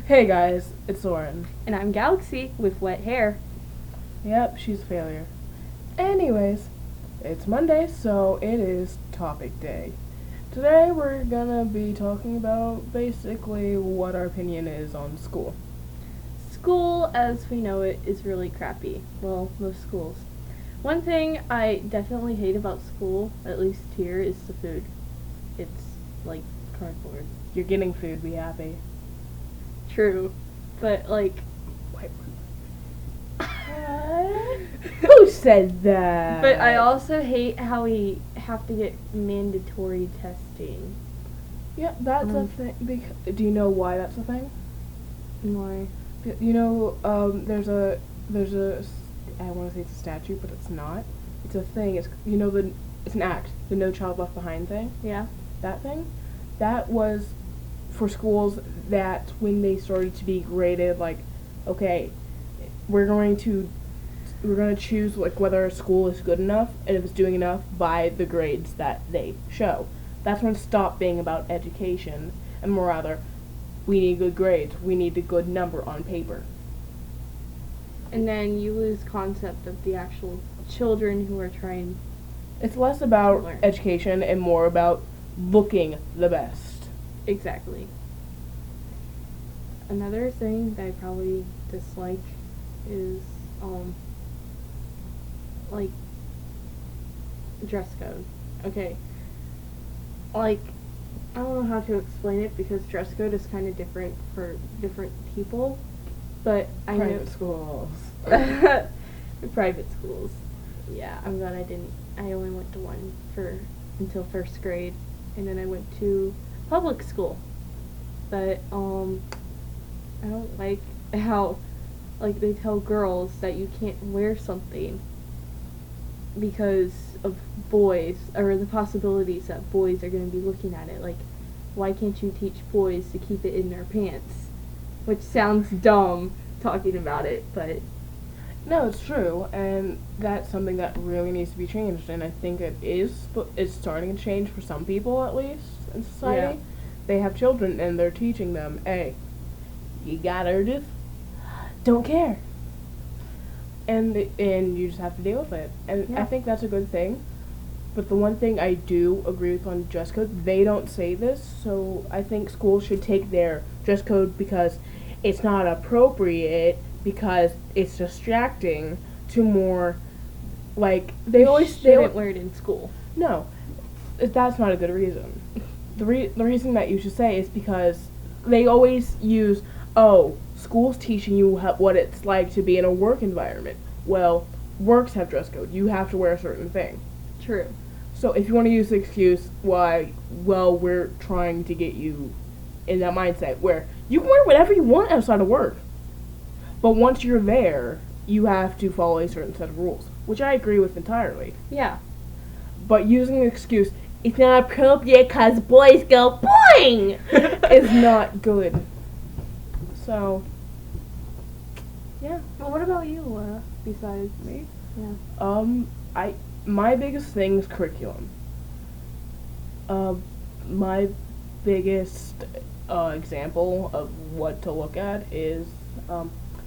Hey guys, it's Lauren. And I'm Galaxy with wet hair. Yep, she's a failure. Anyways, it's Monday, so it is topic day. Today we're gonna be talking about basically what our opinion is on school. School, as we know it, is really crappy. Well, most schools. One thing I definitely hate about school, at least here, is the food. It's like cardboard. You're getting food, be happy. True. But, like, Wait. Who said that? but I also hate how we have to get mandatory testing. Yeah, that's a thing. Do you know why that's a thing? More. You know, there's a, I want to say it's a statute, but it's not. It's a thing. It's an act. The No Child Left Behind thing. Yeah. That thing. That was for schools that when they started to be graded, like, okay, we're going to choose like whether a school is good enough and if it's doing enough by the grades that they show. That's when it stopped being about education and more rather, we need good grades. We need a good number on paper. And then you lose concept of the actual children who are trying. It's less about Learn. education and more about looking the best. Exactly. Another thing that I probably dislike is, like, dress code. Okay. Like, I don't know how to explain it because dress code is kind of different for different people, but I know. Private schools. Private schools. Yeah, I'm glad I only went to one until first grade, and then I went to public school. But, I don't like how, like, they tell girls that you can't wear something because of boys, or the possibilities that boys are going to be looking at it. Like, why can't you teach boys to keep it in their pants? Which sounds dumb talking about it, but No, it's true, and that's something that really needs to be changed, and I think it is. It's starting to change for some people, at least in society. Yeah. They have children, and they're teaching them, "Hey, you gotta just don't care," and you just have to deal with it. And I Yeah. think that's a good thing. But the one thing I do agree with on dress code, they don't say this, so I think schools should take their dress code because it's not appropriate, because it's distracting, to more like they you always shouldn't wear it in school. no, that's not a good reason. The reason that you should say is because they always use, oh, school's teaching you what it's like to be in a work environment. Well, works have dress code. You have to wear a certain thing. True. So if you want to use the excuse why, well, we're trying to get you in that mindset where you can wear whatever you want outside of work. But once you're there, you have to follow a certain set of rules, which I agree with entirely. Yeah. But using the excuse, it's not appropriate because boys go boing, is not good. So, yeah. Well, what about you, besides Me? Yeah. My biggest thing is curriculum. My biggest example of what to look at is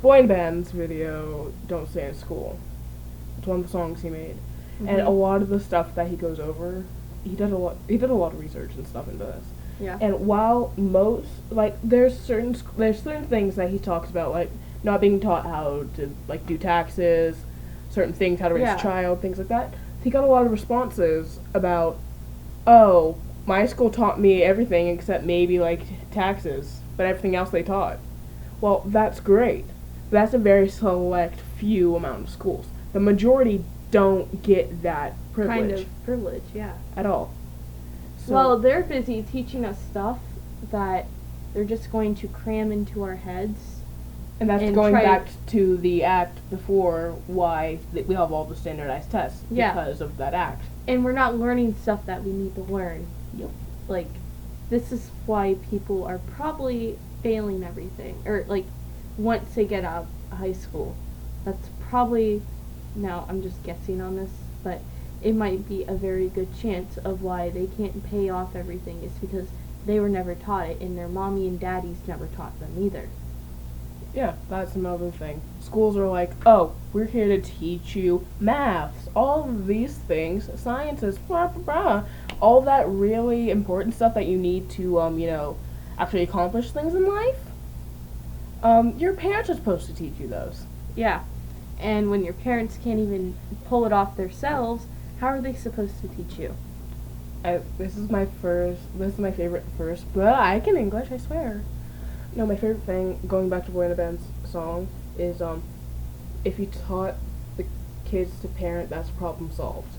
Boy Band's video "Don't Stay in School." It's one of the songs he made, and a lot of the stuff that he goes over, he did a lot of research and stuff into this. Yeah. And while most there's certain things that he talks about, like not being taught how to like do taxes, certain things, how to raise Yeah. a child, things like that. He got a lot of responses about, oh, my school taught me everything except maybe like taxes, but everything else they taught. Well, that's great. That's a very select few amount of schools. The majority don't get that privilege Kind of privilege, yeah. at all. So, Well, they're busy teaching us stuff that they're just going to cram into our heads. and that's and going try- back to the act before why we have all the standardized tests Yeah. because of that act. And we're not learning stuff that we need to learn. Yep. Like, this is why people are probably failing everything. Or, like, once they get out of high school. That's probably, now I'm just guessing on this, but it might be a very good chance of why they can't pay off everything is because they were never taught it, and their mommy and daddies never taught them either. Yeah, that's another thing. Schools are like, oh, we're here to teach you maths, all of these things, sciences, blah, blah, blah. All that really important stuff that you need to, actually accomplish things in life. Your parents are supposed to teach you those. Yeah. And when your parents can't even pull it off themselves, how are they supposed to teach you? This is my favorite first, but I can English, I swear. No, my favorite thing, going back to Boy in the Band's song, is if you taught the kids to parent, that's problem solved.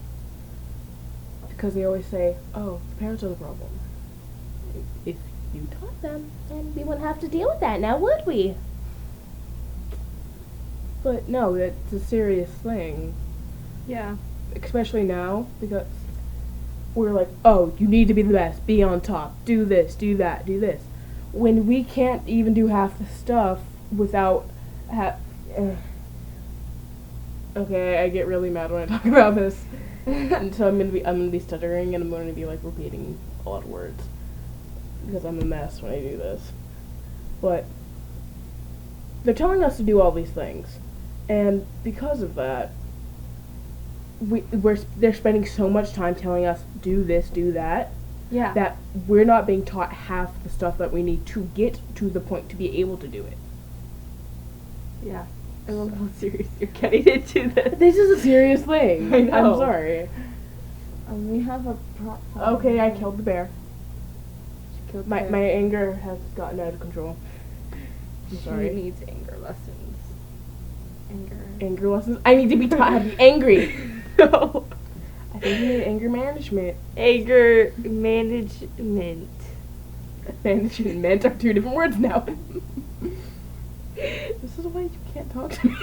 Because they always say, oh, the parents are the problem. If you taught them, then we wouldn't have to deal with that now, would we? But no, it's a serious thing. Yeah. Especially now, because we're like, oh, you need to be the best, be on top, do this, do that, do this. When we can't even do half the stuff without okay, I get really mad when I talk about this. And so I'm gonna be stuttering, and I'm gonna be like repeating a lot of words because I'm a mess when I do this. But they're telling us to do all these things, and because of that, they're spending so much time telling us do this, do that. Yeah. That we're not being taught half the stuff that we need to get to the point to be able to do it. Yeah. I love how serious you're getting into this. This is a serious thing. I know. I'm sorry. We have a Okay, I killed the bear. Killed My her. my anger has gotten out of control. I'm sorry. She needs anger lessons. Anger lessons? I need to be taught how to be angry. No. I think you need anger management. Anger management. Management are two different words now. This is why you can't talk to me.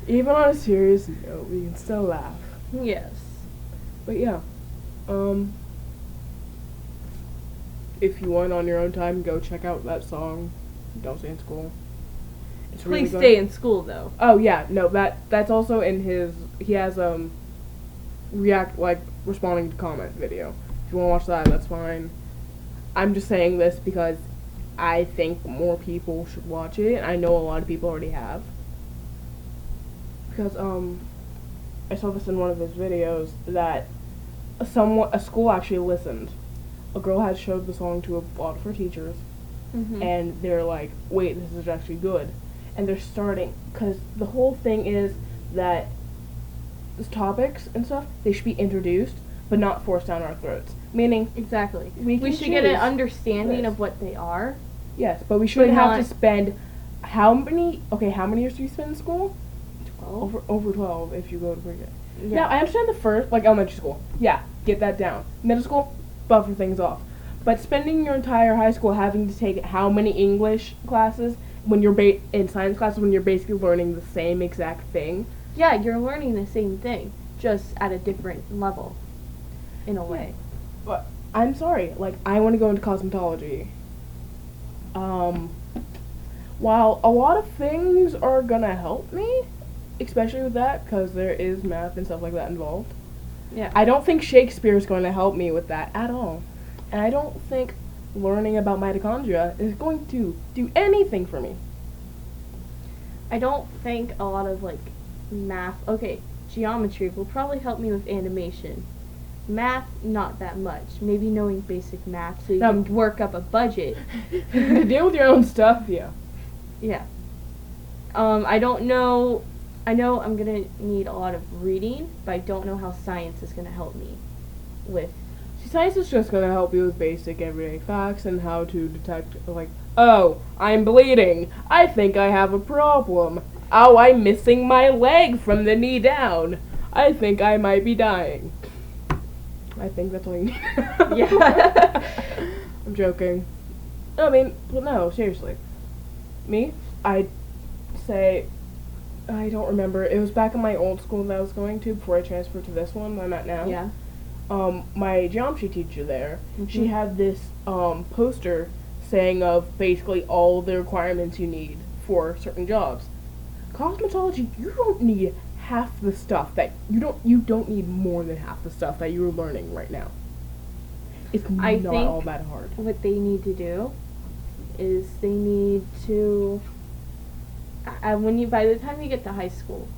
Even on a serious note, we can still laugh. Yes. But yeah, if you want on your own time, go check out that song. Don't Stay in School. It's really Please good. stay in school though. Oh yeah, no, that's also in his. He has responding to comment video. If you want to watch that, that's fine. I'm just saying this because I think more people should watch it, and I know a lot of people already have. Because I saw this in one of his videos that a school actually listened. A girl had showed the song to a lot of her teachers, Mm-hmm. and they're like, wait, this is actually good. And they're starting, because the whole thing is that these topics and stuff, they should be introduced, but not forced down our throats. Meaning, Exactly. we can should get an choose understanding this. of what they are. yes, but we shouldn't But have not- to spend how many years do you spend in school? 12. Over 12 if you go to Bridget. Yeah. Now, I understand the first, like elementary school. Yeah, get that down. Middle school, buffer things off. But spending your entire high school having to take how many English classes when you're in science classes when you're basically learning the same exact thing. Yeah, you're learning the same thing, just at a different level, in a way. But I'm sorry, like I want to go into cosmetology. While a lot of things are gonna help me, especially with that, because there is math and stuff like that involved. Yeah. I don't think Shakespeare is going to help me with that at all. And I don't think learning about mitochondria is going to do anything for me. I don't think a lot of like math. Okay, geometry will probably help me with animation. Math, not that much. Maybe knowing basic math so you Um, can work up a budget. To deal with your own stuff, yeah. Yeah. I don't know. I know I'm gonna need a lot of reading, but I don't know how science is gonna help me with. See, science is just going to help you with basic everyday facts and how to detect, like, oh, I'm bleeding. I think I have a problem. Oh, I'm missing my leg from the knee down. I think I might be dying. I think that's all you need. Yeah. I'm joking. I mean, but no, seriously. Me, I'd say, I don't remember. It was back in my old school that I was going to before I transferred to this one I'm at now. Yeah. My geometry teacher there, she Mhm. had this poster saying of basically all the requirements you need for certain jobs. Cosmetology, you don't need half the stuff that you don't need more than half the stuff that you're learning right now. It's I not think all that hard. what they need to do is they need to by the time you get to high school,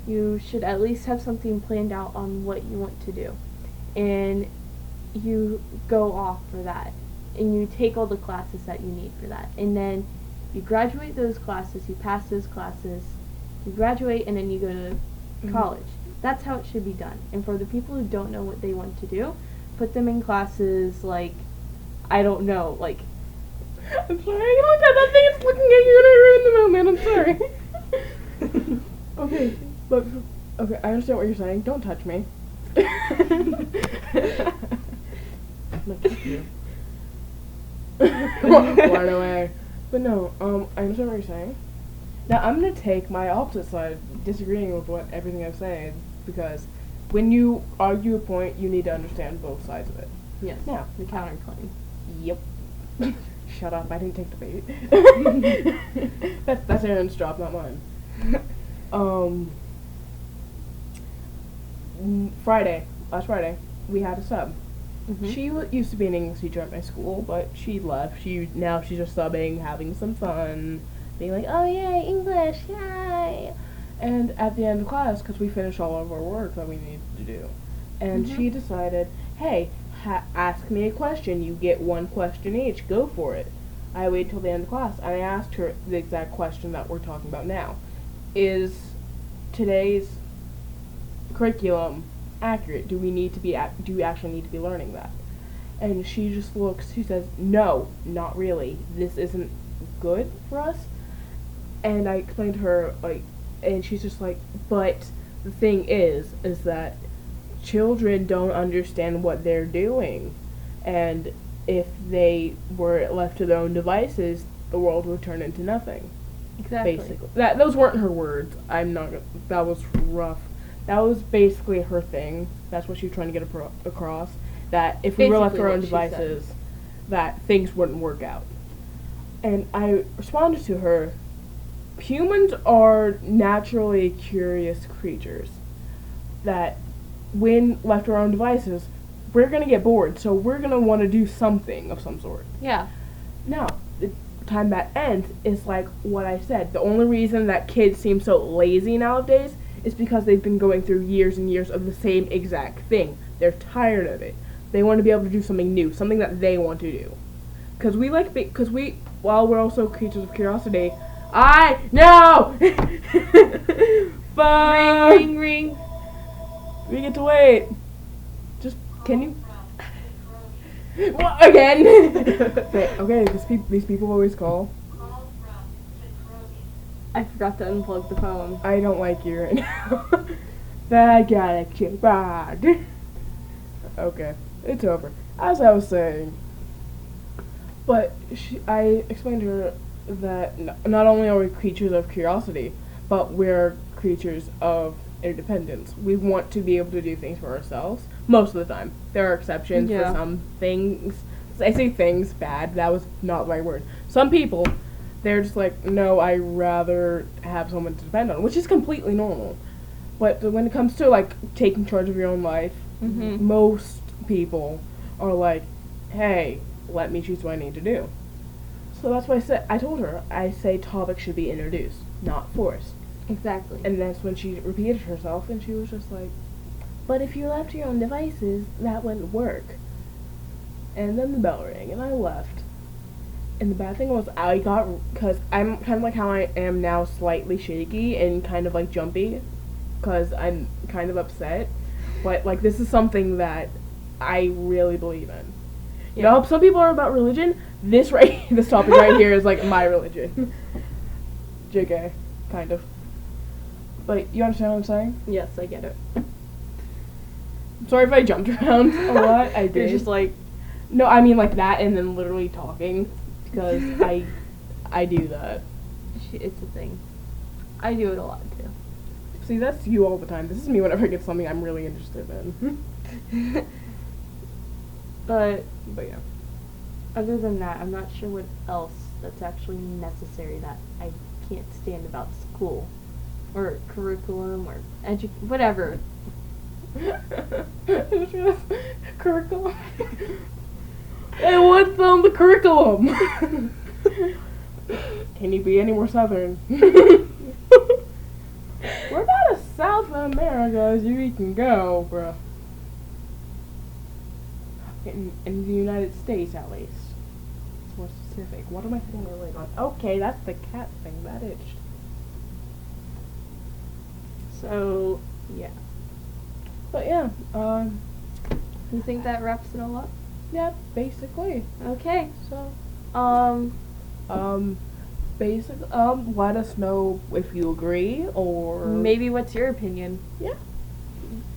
you should at least have something planned out on what you want to do, and you go off for that, and you take all the classes that you need for that, and then you graduate those classes, you pass those classes, you graduate, and then you go to college. That's how it should be done. And for the people who don't know what they want to do, put them in classes like, I don't know, like, I'm sorry, oh my god, that thing is looking at you and I ruined the moment, I'm sorry. Okay, but, okay, I understand what you're saying. Don't touch me. I'm not touching you. Run away. But no, I understand what you're saying. Now, I'm gonna take my opposite side, disagreeing with everything I'm saying, because when you argue a point, you need to understand both sides of it. yes, Now, the counterclaim. yep. Shut up, I didn't take the bait. That's Aaron's job, not mine. Last Friday, we had a sub. Mhm. She used to be an English teacher at my school, but she left. Now she's just subbing, having some fun, being like, oh yay, English, yay! And at the end of class, because we finished all of our work that we needed to do, and she decided, hey, ask me a question. You get one question each. Go for it. I waited till the end of class, and I asked her the exact question that we're talking about now. Is today's curriculum accurate? Do we actually need to be learning that? And she just looks, she says, no, not really. This isn't good for us. And I explained to her, like, and she's just like, but the thing is that children don't understand what they're doing. And if they were left to their own devices, the world would turn into nothing. Exactly. Basically. Those weren't her words. That was rough. That was basically her thing. That's what she was trying to get across. That if we were left to our own devices, that things wouldn't work out. And I responded to her, humans are naturally curious creatures. That when left to our own devices, we're going to get bored. So we're going to want to do something of some sort. Yeah. Now, the time that ends is like what I said. The only reason that kids seem so lazy nowadays is because they've been going through years and years of the same exact thing. They're tired of it. They want to be able to do something new, something that they want to do. While we're also creatures of curiosity, no! Fuck! Ring, ring, ring. We get to wait. Just, can you? What, again? Okay, these people always call. I forgot to unplug the phone. I don't like you right now. Bad galaxy, bad. Okay, it's over. As I was saying, but I explained to her that not only are we creatures of curiosity, but we're creatures of independence. We want to be able to do things for ourselves most of the time. There are exceptions for some things. I say things bad. That was not the right word. Some people, they're just like, no, I rather have someone to depend on, which is completely normal. But when it comes to like taking charge of your own life, most people are like, hey, let me choose what I need to do. So that's why I told her, I say topics should be introduced, not forced. Exactly. And that's when she repeated herself, and she was just like, but if you left your own devices, that wouldn't work. And then the bell rang, and I left. And the bad thing was, because I'm kind of like how I am now, slightly shaky and kind of like jumpy, because I'm kind of upset. But like, this is something that I really believe in. You know, some people are about religion. This topic right here is like my religion. JK, kind of. But you understand what I'm saying? Yes, I get it. I'm sorry if I jumped around a lot. I did. You're just like, no, I mean like that, and then literally talking, because I do that. It's a thing. I do it a lot too. See, that's you all the time. This is me whenever I get something I'm really interested in. But yeah. Other than that, I'm not sure what else that's actually necessary that I can't stand about school. Or curriculum, or whatever. Curriculum. And what's on the curriculum? Can you be any more southern? We're about as South America as you can go, bruh. In the United States, at least. It's more specific. What am I hitting my leg on? Okay, that's the cat thing. That itched. So, yeah. But yeah, You think that wraps it all up? yeah, basically. Okay. So, Um, let us know if you agree or maybe what's your opinion? yeah,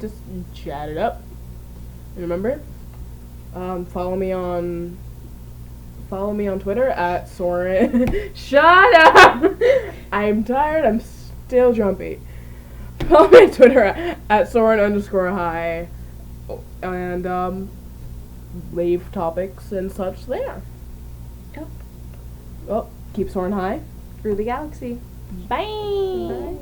just chat it up. And remember, follow me on Twitter at Soren. Shut up! I'm tired. I'm still jumpy. Follow me on Twitter at Soren_high, and leave topics and such there. Yep. Well, keep soaring high. Through the galaxy. Bye. Bye.